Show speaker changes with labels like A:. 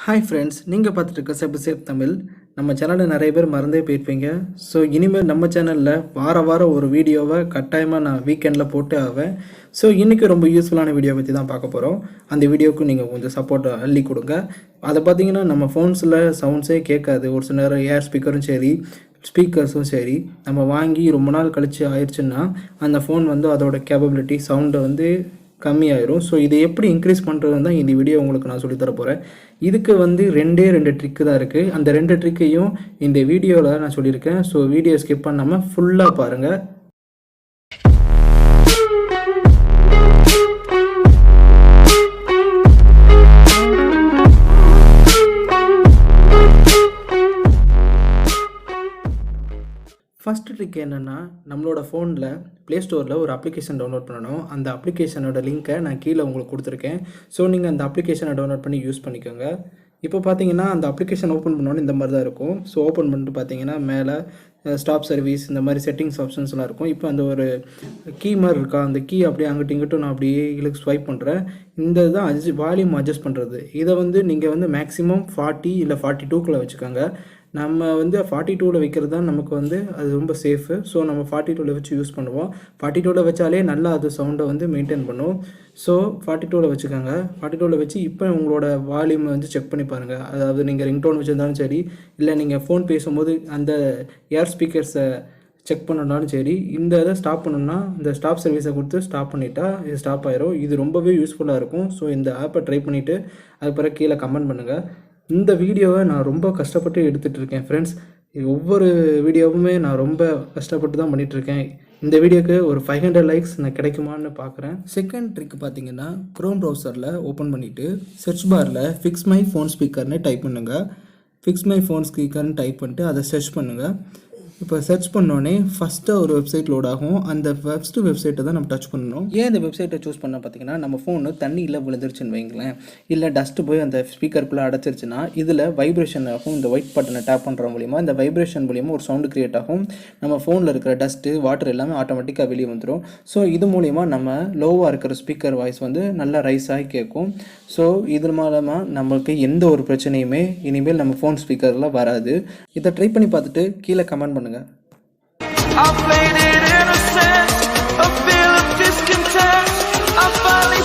A: Hi friends, நீங்கள் பார்த்துட்டு இருக்க CyberSafe தமிழ். நம்ம சேனலில் நிறைய பேர் மறந்தே போயிருப்பீங்க. ஸோ இனிமேல் நம்ம சேனலில் வாரம் ஒரு வீடியோவை கட்டாயமாக நான் வீக்கெண்டில் போட்டு ஆவேன். ஸோ இன்றைக்கி ரொம்ப யூஸ்ஃபுல்லான வீடியோ பற்றி தான் பார்க்க போகிறோம். அந்த வீடியோவுக்கு நீங்கள் கொஞ்சம் சப்போர்ட் அள்ளி கொடுங்க. அதை பார்த்தீங்கன்னா நம்ம ஃபோன்ஸில் சவுண்ட்ஸே கேட்காது. ஒரு சில நேரம் ஏர் ஸ்பீக்கரும் சரி, ஸ்பீக்கர்ஸும் சரி, நம்ம வாங்கி ரொம்ப நாள் கழித்து ஆயிடுச்சுன்னா அந்த ஃபோன் வந்து அதோட கேப்பபிலிட்டி சவுண்டை வந்து கம்மியாயிரும். ஸோ இதை எப்படி இன்க்ரீஸ் பண்ணுறது தான் இந்த வீடியோ உங்களுக்கு நான் சொல்லித்தர போகிறேன். இதுக்கு வந்து ரெண்டு ட்ரிக்கு தான் இருக்குது. அந்த 2 ட்ரிக்கையும் இந்த வீடியோவில் நான் சொல்லியிருக்கேன். ஸோ வீடியோ ஸ்கிப் பண்ணாமல் ஃபுல்லாக பாருங்கள். ஃபஸ்ட் ட்ரிக் என்னென்னா, நம்மளோட ஃபோனில் ப்ளேஸ்டோரில் ஒரு அப்ளிகேஷன் டவுன்லோட் பண்ணணும். அந்த அப்ளிகேஷனோட லிங்க்கை நான் கீழே உங்களுக்கு கொடுத்துருக்கேன். ஸோ நீங்கள் அந்த அப்ளிகேஷனை டவுன்லோட் பண்ணி யூஸ் பண்ணிக்கோங்க. இப்போ பார்த்தீங்கன்னா அந்த அப்ளிகேஷன் ஓப்பன் பண்ணோன்னு இந்த மாதிரி தான் இருக்கும். ஸோ ஓப்பன் பண்ணிட்டு பார்த்தீங்கன்னா மேலே ஸ்டாப் சர்வீஸ் இந்த மாதிரி செட்டிங்ஸ் ஆப்ஷன்ஸ்லாம் இருக்கும். இப்போ அந்த ஒரு கீ மாதிரி இருக்கா, அந்த கீ அப்படியே அங்கிட்டும் இங்கிட்டும் நான் அப்படியே இழுக்கு ஸ்வைப் பண்ணுறேன். இந்த தான் வால்யூம் அட்ஜஸ்ட் பண்ணுறது. இதை வந்து நீங்கள் வந்து மேக்ஸிமம் 40 இல்லை 42க்குள்ளே வச்சுக்கோங்க. நம்ம வந்து 42ல் வைக்கிறது தான் நமக்கு வந்து அது ரொம்ப சேஃபு. ஸோ நம்ம 42ல் வச்சு யூஸ் பண்ணுவோம். 42ல் வச்சாலே நல்லா அது சவுண்டை வந்து மெயின்டைன் பண்ணும். ஸோ 42ல் வச்சுக்கோங்க. 42ல் வச்சு இப்போ உங்களோட வால்யூமை வந்து செக் பண்ணி பாருங்கள். அதாவது நீங்கள் ரிங்டோன் வச்சுருந்தாலும் சரி, இல்லை நீங்கள் ஃபோன் பேசும்போது அந்த ஏர் ஸ்பீக்கர்ஸை செக் பண்ணனாலும் சரி, இந்த இதை ஸ்டாப் பண்ணணும்னா இந்த ஸ்டாப் சர்வீஸை கொடுத்து ஸ்டாப் பண்ணிட்டா இது ஸ்டாப் ஆயிரும். இது ரொம்பவே யூஸ்ஃபுல்லாக இருக்கும். ஸோ இந்த ஆப்பை ட்ரை பண்ணிவிட்டு அதுக்கு பிறகு கீழே கமெண்ட் பண்ணுங்கள். இந்த வீடியோவை நான் ரொம்ப கஷ்டப்பட்டு எடுத்துகிட்டு இருக்கேன் ஃப்ரெண்ட்ஸ். ஒவ்வொரு வீடியோவுமே நான் ரொம்ப கஷ்டப்பட்டு தான் பண்ணிகிட்ருக்கேன். இந்த வீடியோக்கு ஒரு 500 லைக்ஸ் நான் கிடைக்குமான்னு பார்க்குறேன். செகண்ட் ட்ரிக் பார்த்தீங்கன்னா, க்ரோம் ப்ரௌசரில் ஓப்பன் பண்ணிவிட்டு சர்ச் பாரில் ஃபிக்ஸ் மை ஃபோன் ஸ்பீக்கர்னு டைப் பண்ணுங்கள். ஃபிக்ஸ் மை ஃபோன் ஸ்பீக்கர்னு டைப் பண்ணிட்டு அதை சர்ச் பண்ணுங்கள். இப்போ சர்ச் பண்ணோடனே ஃபஸ்ட்டு ஒரு வெப்சைட் லோட் ஆகும். அந்த ஃபஸ்ட்டு வெப்சைட்டை தான் நம்ம டச் பண்ணணும். ஏன் இந்த வெப்சைட்டை சூஸ் பண்ண பார்த்தீங்கன்னா, நம்ம ஃபோனு தண்ணியில் விழுந்துருச்சுன்னு வைங்களேன், இல்லை டஸ்ட்டு போய் அந்த ஸ்பீக்கருக்குள்ளே அடைச்சிருச்சுன்னா இதில் வைப்ரேஷன் ஆகும். இந்த ஒயிட் பட்டனை டேப் பண்ணுற மூலிமா இந்த வைப்ரேஷன் மூலிமா ஒரு சவுண்டு க்ரியேட் ஆகும். நம்ம ஃபோனில் இருக்கிற டஸ்ட்டு வாட்டர் எல்லாமே ஆட்டோமேட்டிக்காக வெளியே வந்துடும். ஸோ இது மூலிமா நம்ம லோவாக இருக்கிற ஸ்பீக்கர் வாய்ஸ் வந்து நல்லா ரைஸ் ஆகி கேட்கும். ஸோ இது மூலமாக நம்மளுக்கு எந்த ஒரு பிரச்சனையுமே இனிமேல் நம்ம ஃபோன் ஸ்பீக்கரில் வராது. இதை ட்ரை பண்ணி பார்த்துட்டு கீழே கமெண்ட் பண்ணுங்கள். I played it innocent, a feel of discontent. I finally